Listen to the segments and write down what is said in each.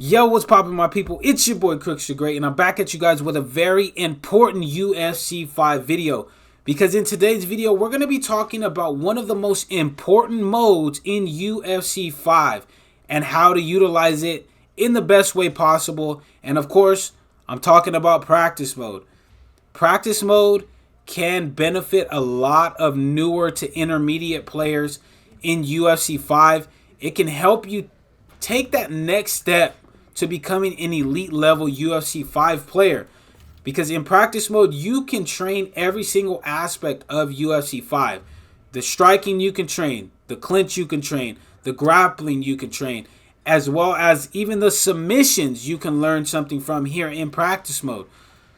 Yo, what's poppin', my people? It's your boy Crooks the Great, and I'm back at you guys with a very important UFC 5 video. Because in today's video, we're going to be talking about one of the most important modes in UFC 5 and how to utilize it in the best way possible. And of course, I'm talking about practice mode. Practice mode can benefit a lot of newer to intermediate players in UFC 5. It can help you take that next step to becoming an elite level UFC 5 player, because in practice mode you can train every single aspect of UFC 5. The striking you can train, the clinch you can train, the grappling you can train, as well as even the submissions you can learn something from here in practice mode.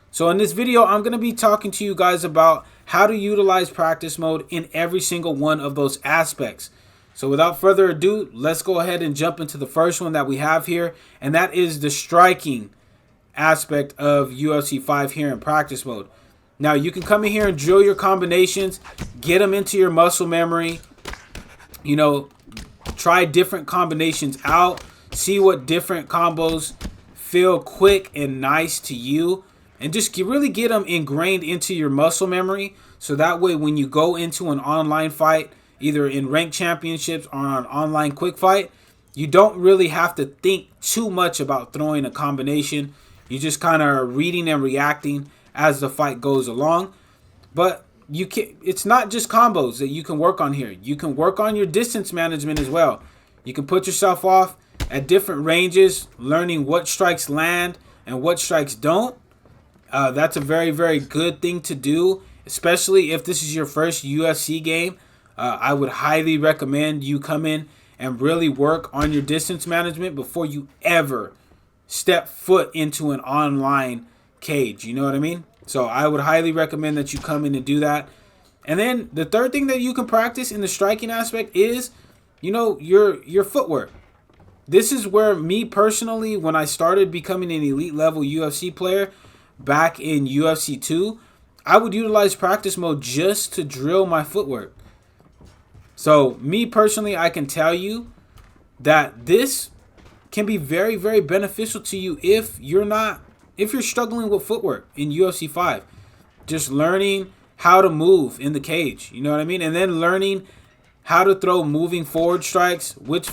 So in this video, I'm going to be talking to you guys about how to utilize practice mode in every single one of those aspects. So without further ado, let's go ahead and jump into the first one that we have here, and that is the striking aspect of UFC 5 here in practice mode. Now, you can come in here and drill your combinations, get them into your muscle memory, try different combinations out, see what different combos feel quick and nice to you, and just really get them ingrained into your muscle memory, so that way when you go into an online fight, either in ranked championships or on an online quick fight, you don't really have to think too much about throwing a combination. You just kind of reading and reacting as the fight goes along. But it's not just combos that you can work on here. You can work on your distance management as well. You can put yourself off at different ranges, learning what strikes land and what strikes don't. That's a very, very good thing to do, especially if this is your first UFC game. I would highly recommend you come in and really work on your distance management before you ever step foot into an online cage. You know what I mean? So I would highly recommend that you come in and do that. And then the third thing that you can practice in the striking aspect is, your footwork. This is where me personally, when I started becoming an elite level UFC player back in UFC 2, I would utilize practice mode just to drill my footwork. So me personally, I can tell you that this can be very, very beneficial to you if you're struggling with footwork in UFC 5. Just learning how to move in the cage, you know what I mean? And then learning how to throw moving forward strikes, which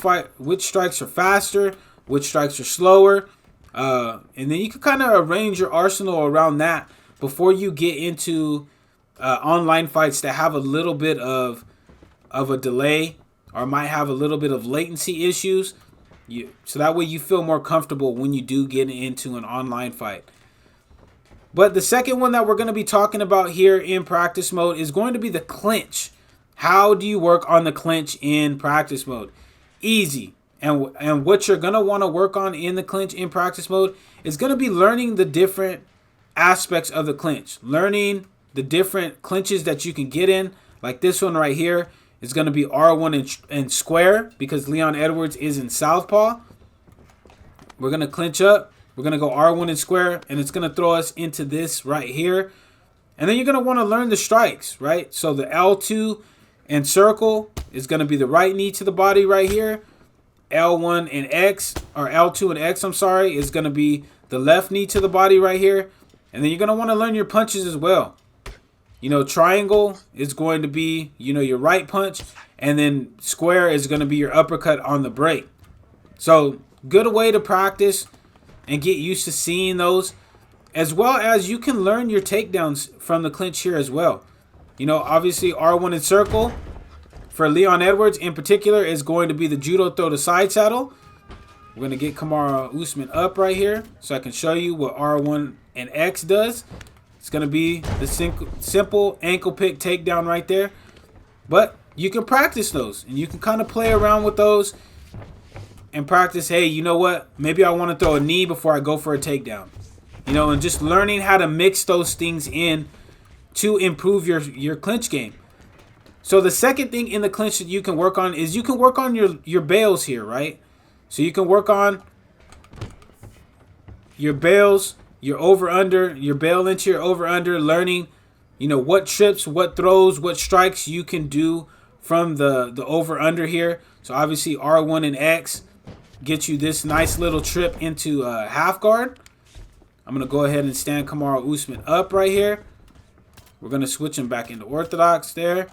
strikes are faster, which strikes are slower. And then you can kind of arrange your arsenal around that before you get into online fights that have a little bit of a delay or might have a little bit of latency issues, so that way you feel more comfortable when you do get into an online fight. But the second one that we're going to be talking about here in practice mode is going to be the clinch. How do you work on the clinch in practice mode? Easy. And what you're going to want to work on in the clinch in practice mode is going to be learning the different aspects of the clinch, learning the different clinches that you can get in, like this one right here. It's going to be R1 and square, because Leon Edwards is in southpaw. We're going to clinch up. We're going to go R1 and square, and it's going to throw us into this right here. And then you're going to want to learn the strikes, right? So the L2 and circle is going to be the right knee to the body right here. L1 and X, or L2 and X, I'm sorry, is going to be the left knee to the body right here. And then you're going to want to learn your punches as well. Triangle is going to be, your right punch, and then square is going to be your uppercut on the break. So, good way to practice and get used to seeing those, as well as you can learn your takedowns from the clinch here as well. Obviously R1 and circle for Leon Edwards in particular is going to be the judo throw to side saddle. We're going to get Kamaru Usman up right here so I can show you what R1 and X does. It's going to be the simple ankle pick takedown right there. But you can practice those, and you can kind of play around with those and practice, hey, you know what? Maybe I want to throw a knee before I go for a takedown. And just learning how to mix those things in to improve your clinch game. So the second thing in the clinch that you can work on is you can work on your bails here, right? So you can work on your bails, your over-under, your bail into your over-under, learning, what trips, what throws, what strikes you can do from the over-under here. So obviously R1 and X get you this nice little trip into half guard. I'm going to go ahead and stand Kamaru Usman up right here. We're going to switch him back into orthodox there.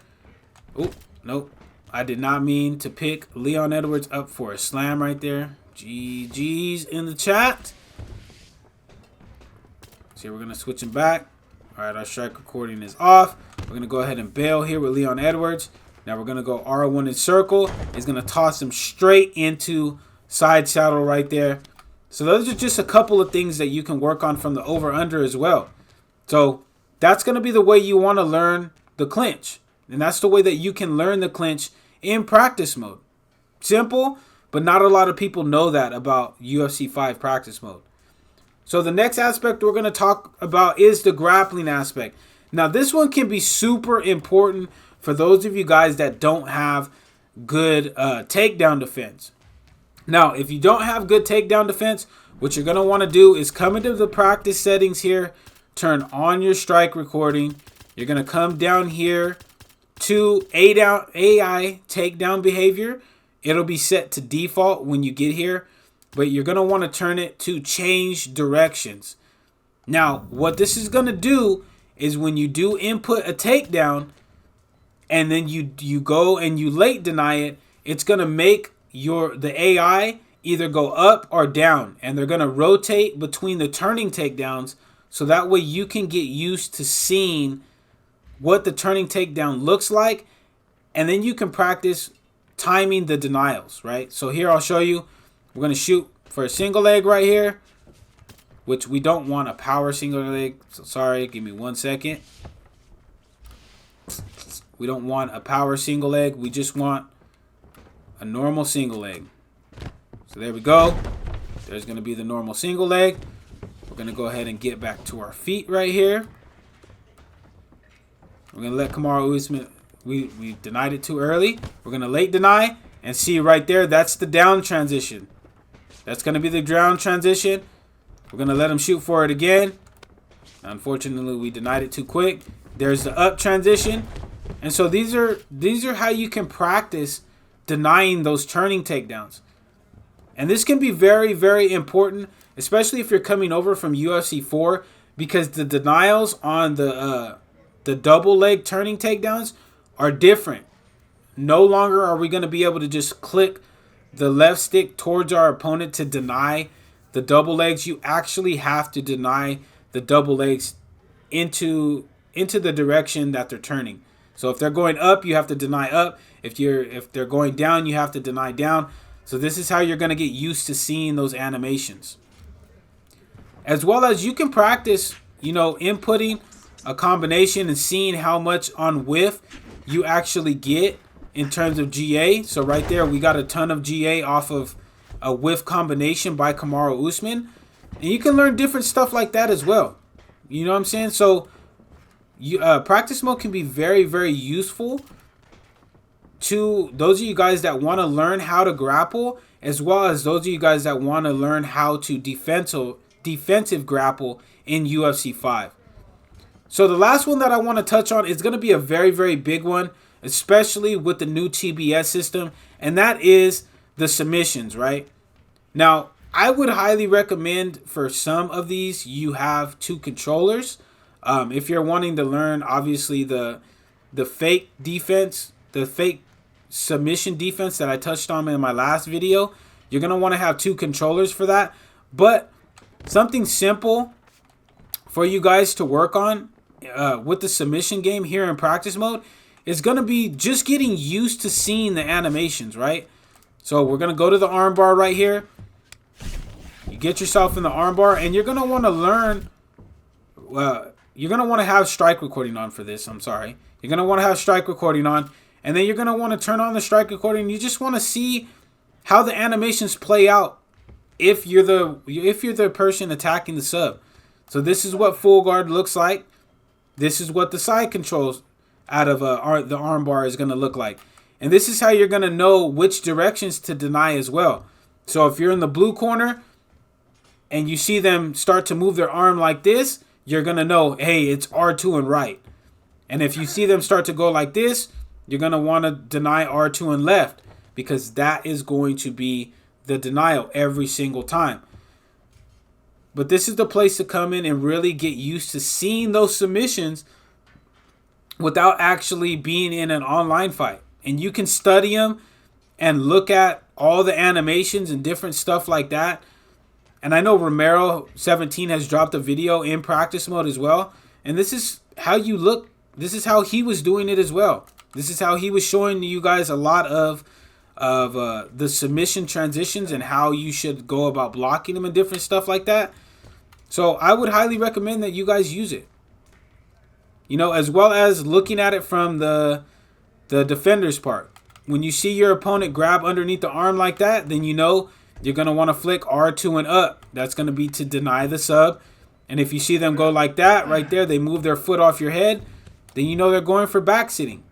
Oh, nope. I did not mean to pick Leon Edwards up for a slam right there. GG's in the chat. So we're going to switch him back. All right, our strike recording is off. We're going to go ahead and bail here with Leon Edwards. Now we're going to go R1 in circle. He's going to toss him straight into side saddle right there. So those are just a couple of things that you can work on from the over-under as well. So that's going to be the way you want to learn the clinch. And that's the way that you can learn the clinch in practice mode. Simple, but not a lot of people know that about UFC 5 practice mode. So the next aspect we're going to talk about is the grappling aspect. Now this one can be super important for those of you guys that don't have good takedown defense. Now, if you don't have good takedown defense, what you're going to want to do is come into the practice settings here, turn on your strike recording. You're going to come down here to AI takedown behavior. It'll be set to default when you get here, but you're going to want to turn it to change directions. Now, what this is going to do is when you do input a takedown and then you go and you late deny it, it's going to make the AI either go up or down, and they're going to rotate between the turning takedowns, so that way you can get used to seeing what the turning takedown looks like, and then you can practice timing the denials, right? So here I'll show you. We're going to shoot for a single leg right here, which we don't want a power single leg. So sorry, give me 1 second. We don't want a power single leg. We just want a normal single leg. So there we go. There's going to be the normal single leg. We're going to go ahead and get back to our feet right here. We're going to let Kamaru Usman, we denied it too early. We're going to late deny and see right there, that's the down transition. That's going to be the down transition. We're going to let him shoot for it again. Unfortunately, we denied it too quick. There's the up transition. And so these are how you can practice denying those turning takedowns. And this can be very, very important, especially if you're coming over from UFC 4, because the denials on the double leg turning takedowns are different. No longer are we going to be able to just click the left stick towards our opponent to deny the double legs. You actually have to deny the double legs into the direction that they're turning. So if they're going up, you have to deny up. If they're going down, you have to deny down. So this is how you're going to get used to seeing those animations. As well as you can practice, inputting a combination and seeing how much on whiff you actually get in terms of GA. So right there, we got a ton of GA off of a whiff combination by Kamaru Usman. And you can learn different stuff like that as well. You know what I'm saying? So practice mode can be very, very useful to those of you guys that want to learn how to grapple, as well as those of you guys that want to learn how to defensive grapple in UFC 5. So the last one that I want to touch on is going to be a very, very big one, especially with the new TBS system, and that is the submissions, right? Now, I would highly recommend for some of these you have two controllers. If you're wanting to learn, obviously, the fake defense, the fake submission defense that I touched on in my last video, you're going to want to have two controllers for that. But something simple for you guys to work on with the submission game here in practice mode is going to be just getting used to seeing the animations, right? So we're going to go to the armbar right here. You get yourself in the armbar, and you're going to want to learn... you're going to want to have strike recording on for this. I'm sorry. You're going to want to have strike recording on. And then you're going to want to turn on the strike recording. You just want to see how the animations play out if you're the person attacking the sub. So this is what full guard looks like. This is what the side controls out of the armbar is going to look like. And this is how you're going to know which directions to deny as well. So if you're in the blue corner and you see them start to move their arm like this, you're going to know, hey, it's R2 and right. And if you see them start to go like this, you're going to want to deny R2 and left, because that is going to be the denial every single time. But this is the place to come in and really get used to seeing those submissions without actually being in an online fight. And you can study them and look at all the animations and different stuff like that. And I know Romero17 has dropped a video in practice mode as well. And this is how you look. This is how he was doing it as well. This is how he was showing you guys a lot of the submission transitions and how you should go about blocking them and different stuff like that. So I would highly recommend that you guys use it. You know, as well as looking at it from the defender's part. When you see your opponent grab underneath the arm like that, then you know you're going to want to flick R2 and up. That's going to be to deny the sub. And if you see them go like that right there, they move their foot off your head, then you know they're going for back sitting.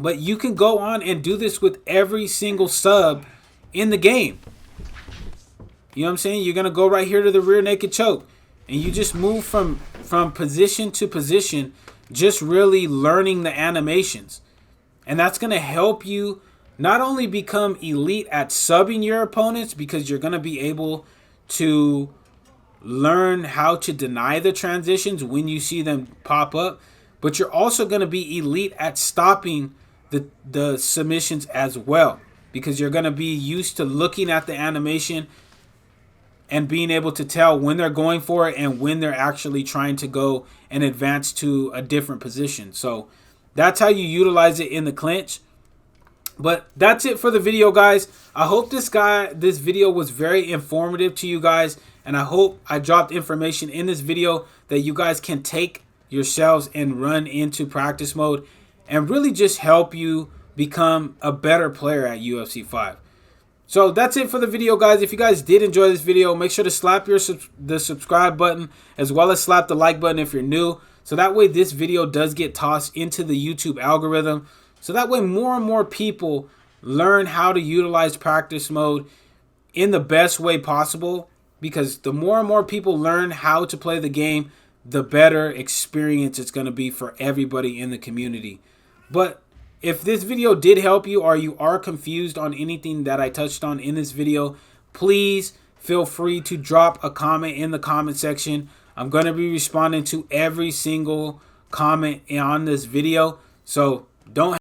But you can go on and do this with every single sub in the game. You know what I'm saying? You're going to go right here to the rear naked choke. And you just move from position to position, just really learning the animations. And that's going to help you not only become elite at subbing your opponents, because you're going to be able to learn how to deny the transitions when you see them pop up, but you're also going to be elite at stopping the submissions as well, because you're going to be used to looking at the animation and being able to tell when they're going for it and when they're actually trying to go and advance to a different position. So that's how you utilize it in the clinch. But that's it for the video, guys. I hope this video was very informative to you guys, and I hope I dropped information in this video that you guys can take yourselves and run into practice mode and really just help you become a better player at UFC 5. So that's it for the video, guys. If you guys did enjoy this video, make sure to slap the subscribe button, as well as slap the like button if you're new, so that way this video does get tossed into the YouTube algorithm, so that way more and more people learn how to utilize practice mode in the best way possible, because the more and more people learn how to play the game, the better experience it's going to be for everybody in the community. But if this video did help you, or you are confused on anything that I touched on in this video, please feel free to drop a comment in the comment section. I'm going to be responding to every single comment on this video, so don't